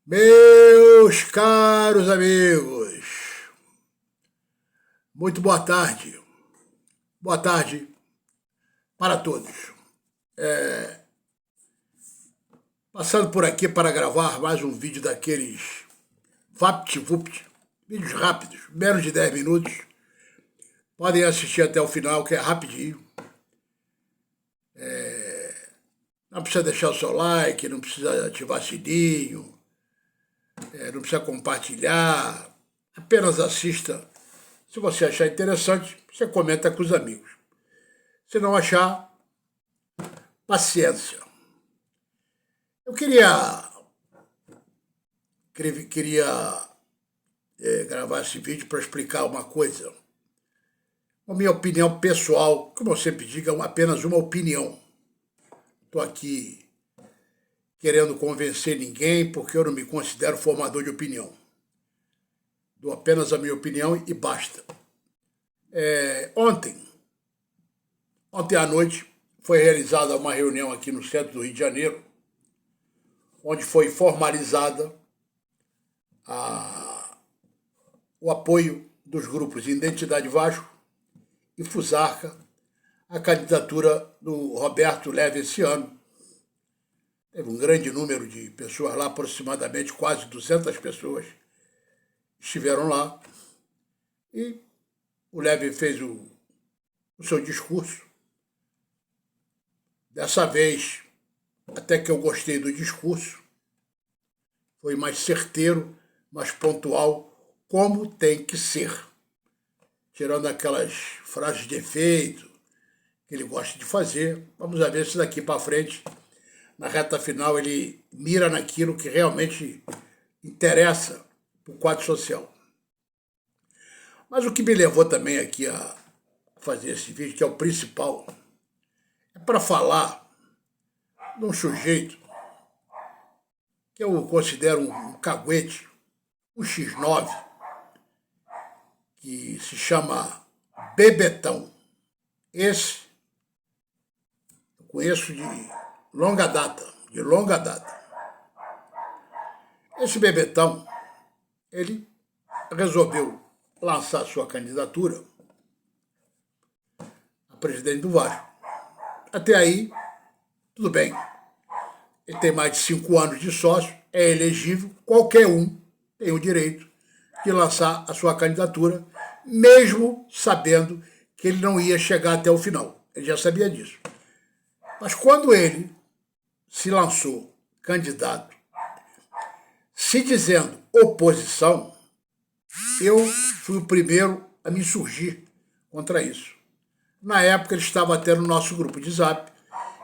Meus caros amigos, muito boa tarde. Boa tarde para todos. Passando por aqui para gravar mais um vídeo daqueles VaptVupt, vídeos rápidos, menos de 10 minutos. Podem assistir até o final, que é rapidinho. Não precisa deixar o seu like, não precisa ativar sininho, não precisa compartilhar. Apenas assista. Se você achar interessante, você comenta com os amigos. Se não achar, paciência. Eu queria gravar esse vídeo para explicar uma coisa. A minha opinião pessoal, como eu sempre digo, é apenas uma opinião. Estou aqui querendo convencer ninguém, porque eu não me considero formador de opinião. Dou apenas a minha opinião e basta. Ontem à noite, foi realizada uma reunião aqui no centro do Rio de Janeiro, onde foi formalizada o apoio dos grupos Identidade Vasco e Fusarca à candidatura do Roberto Leve esse ano. Teve um grande número de pessoas lá, aproximadamente quase 200 pessoas estiveram lá. E o Leve fez o seu discurso. Dessa vez, até que eu gostei do discurso, foi mais certeiro, mais pontual, como tem que ser. Tirando aquelas frases de efeito que ele gosta de fazer. Vamos ver se daqui para frente, na reta final, ele mira naquilo que realmente interessa para o quadro social. Mas o que me levou também aqui a fazer esse vídeo, que é o principal, é para falar de um sujeito que eu considero um caguete, um X9, que se chama Bebetão. Esse eu conheço de longa data. Esse Bebetão, ele resolveu lançar sua candidatura a presidente do Vasco. Até aí, tudo bem. Ele tem mais de 5 anos de sócio, é elegível, qualquer um tem o direito de lançar a sua candidatura, mesmo sabendo que ele não ia chegar até o final. Ele já sabia disso. Mas quando ele se lançou candidato, se dizendo oposição, eu fui o primeiro a me insurgir contra isso. Na época ele estava até no nosso grupo de Zap,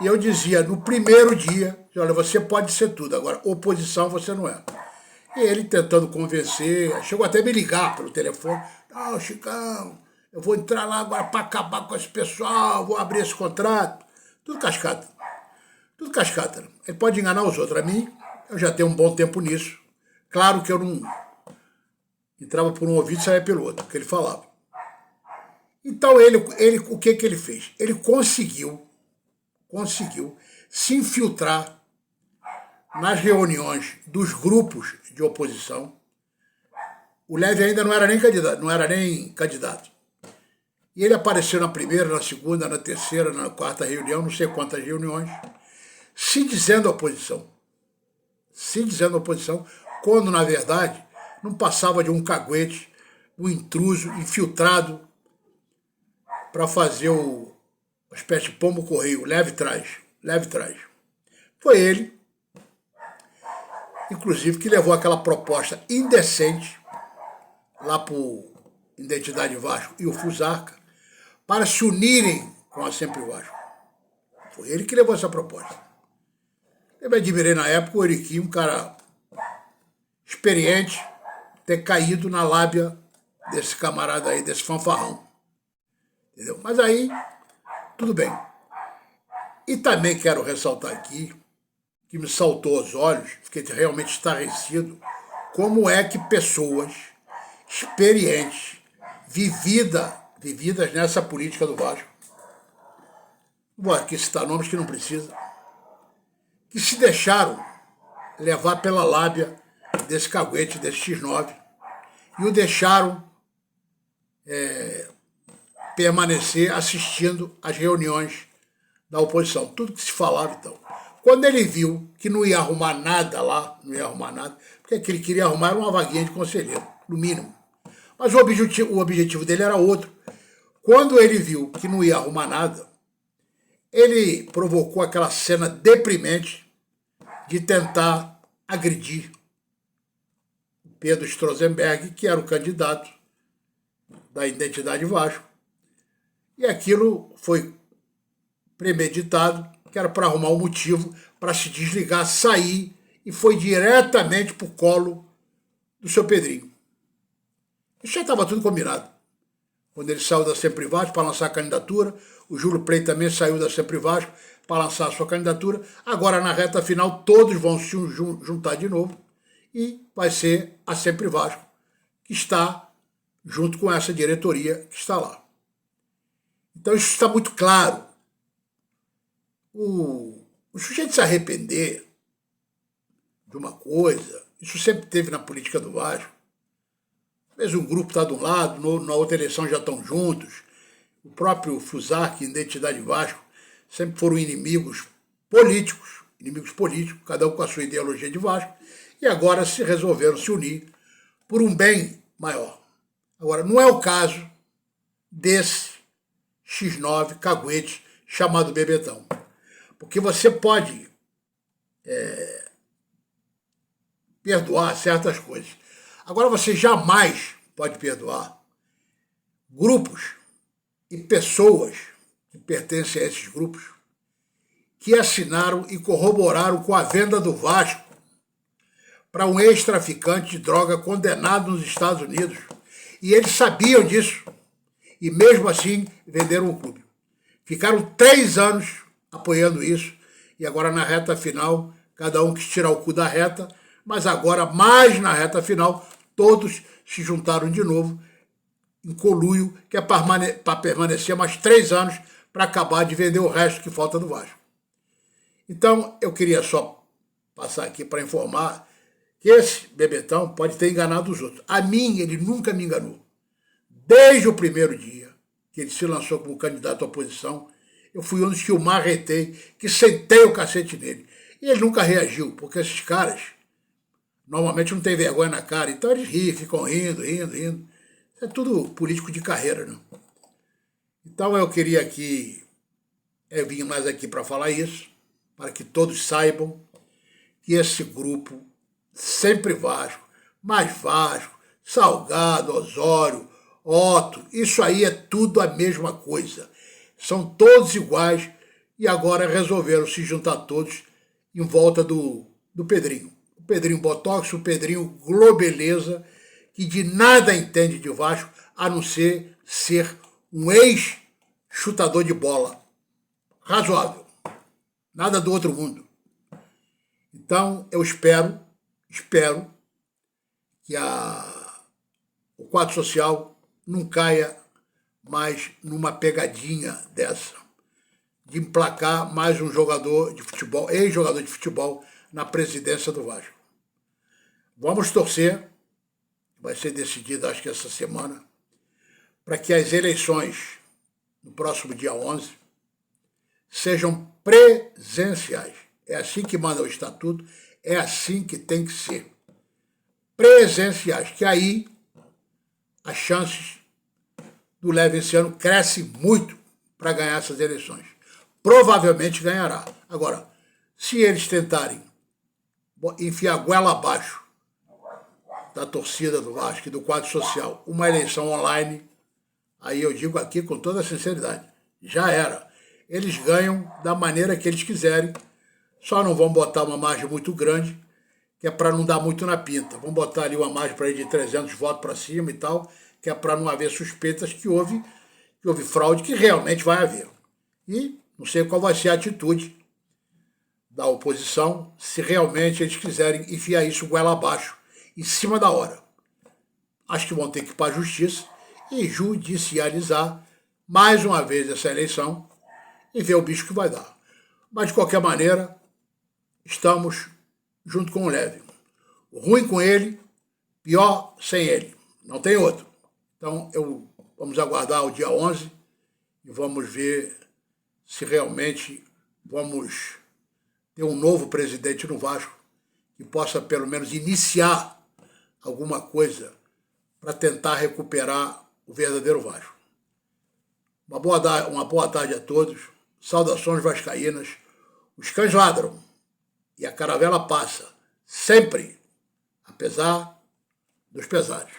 e eu dizia no primeiro dia, olha, você pode ser tudo, agora oposição você não é. E ele tentando convencer, chegou até a me ligar pelo telefone, não, Chicão, eu vou entrar lá agora para acabar com esse pessoal, vou abrir esse contrato. Tudo cascata. Tudo cascata. Ele pode enganar os outros. A mim, eu já tenho um bom tempo nisso. Claro que eu não entrava por um ouvido e saía pelo outro, que ele falava. Então, ele o que ele fez? Ele conseguiu se infiltrar nas reuniões dos grupos de oposição. O Leve ainda não era nem candidato. E ele apareceu na primeira, na segunda, na terceira, na quarta reunião, não sei quantas reuniões, se dizendo oposição. Quando, na verdade, não passava de um caguete, um intruso, infiltrado, para fazer uma espécie de pombo-correio, leve trás. Foi ele, inclusive, que levou aquela proposta indecente lá para o Identidade Vasco e o Fusarca para se unirem com a Sempre Vasco. Foi ele que levou essa proposta. Eu me admirei na época o Eriquinho, um cara experiente, ter caído na lábia desse camarada aí, desse fanfarrão. Entendeu? Mas aí, tudo bem. E também quero ressaltar aqui, que me saltou aos olhos, fiquei realmente estarrecido, como é que pessoas experientes, vividas nessa política do Vasco, vou aqui citar nomes que não precisa, que se deixaram levar pela lábia desse caguete, desse X9, e o deixaram permanecer assistindo às reuniões da oposição, tudo que se falava então. Quando ele viu que não ia arrumar nada lá, não ia arrumar nada, porque que ele queria arrumar era uma vaguinha de conselheiro, no mínimo. Mas o objetivo dele era outro. Quando ele viu que não ia arrumar nada, ele provocou aquela cena deprimente de tentar agredir o Pedro Strozenberg, que era o candidato da Identidade Vasco. E aquilo foi premeditado, que era para arrumar um motivo para se desligar, sair, e foi diretamente para o colo do seu Pedrinho. Isso já estava tudo combinado. Quando ele saiu da Sempre Vasco para lançar a candidatura, o Júlio Play também saiu da Sempre Vasco para lançar a sua candidatura. Agora, na reta final, todos vão se juntar de novo e vai ser a Sempre Vasco que está junto com essa diretoria que está lá. Então, isso está muito claro. O sujeito se arrepender de uma coisa, isso sempre teve na política do Vasco. Às vezes um grupo está de um lado, na outra eleição já estão juntos. O próprio Fusarca e Identidade Vasco sempre foram inimigos políticos, cada um com a sua ideologia de Vasco, e agora se resolveram se unir por um bem maior. Agora, não é o caso desse X9 caguete chamado Bebetão. Porque você pode perdoar certas coisas. Agora, você jamais pode perdoar grupos e pessoas que pertencem a esses grupos que assinaram e corroboraram com a venda do Vasco para um ex-traficante de droga condenado nos Estados Unidos. E eles sabiam disso. E mesmo assim venderam o clube. Ficaram 3 anos apoiando isso. E agora na reta final, cada um quis tirar o cu da reta. Mas agora, mais na reta final, todos se juntaram de novo em conluio, que é para permanecer mais 3 anos para acabar de vender o resto que falta do Vasco. Então, eu queria só passar aqui para informar que esse Bebetão pode ter enganado os outros. A mim, ele nunca me enganou. Desde o primeiro dia que ele se lançou como candidato à oposição, eu fui um dos que o marretei, que sentei o cacete nele. E ele nunca reagiu, porque esses caras normalmente não tem vergonha na cara, então eles riem, ficam rindo. Isso é tudo político de carreira, né? Então eu queria aqui, eu vim mais aqui para falar isso, para que todos saibam que esse grupo, Sempre Vasco, mais Vasco, Salgado, Osório, Otto, isso aí é tudo a mesma coisa. São todos iguais e agora resolveram se juntar todos em volta do Pedrinho. O Pedrinho Botox, o Pedrinho Globeleza, que de nada entende de Vasco, a não ser um ex-chutador de bola. Razoável. Nada do outro mundo. Então, eu espero que o quadro social não caia mais numa pegadinha dessa, de emplacar mais um jogador de futebol, ex-jogador de futebol, na presidência do Vasco. Vamos torcer, vai ser decidido acho que essa semana, para que as eleições no próximo dia 11 sejam presenciais. É assim que manda o estatuto, é assim que tem que ser. Presenciais, que aí as chances do Leve esse ano crescem muito para ganhar essas eleições. Provavelmente ganhará. Agora, se eles tentarem enfiar a goela abaixo da torcida do Vasco e do quadro social uma eleição online, aí eu digo aqui com toda a sinceridade, já era. Eles ganham da maneira que eles quiserem, só não vão botar uma margem muito grande, que é para não dar muito na pinta. Vão botar ali uma margem para ir de 300 votos para cima e tal, que é para não haver suspeitas que houve fraude, que realmente vai haver. E não sei qual vai ser a atitude da oposição, se realmente eles quiserem enfiar isso goela abaixo, em cima da hora. Acho que vão ter que ir para a justiça e judicializar mais uma vez essa eleição e ver o bicho que vai dar. Mas, de qualquer maneira, estamos junto com o Leve. ruim com ele, pior sem ele. Não tem outro. Então, vamos aguardar o dia 11 e vamos ver se realmente vamos ter um novo presidente no Vasco que possa, pelo menos, iniciar alguma coisa para tentar recuperar o verdadeiro Vasco. Uma boa tarde a todos. Saudações vascaínas. Os cães ladram e a caravela passa, sempre, apesar dos pesares.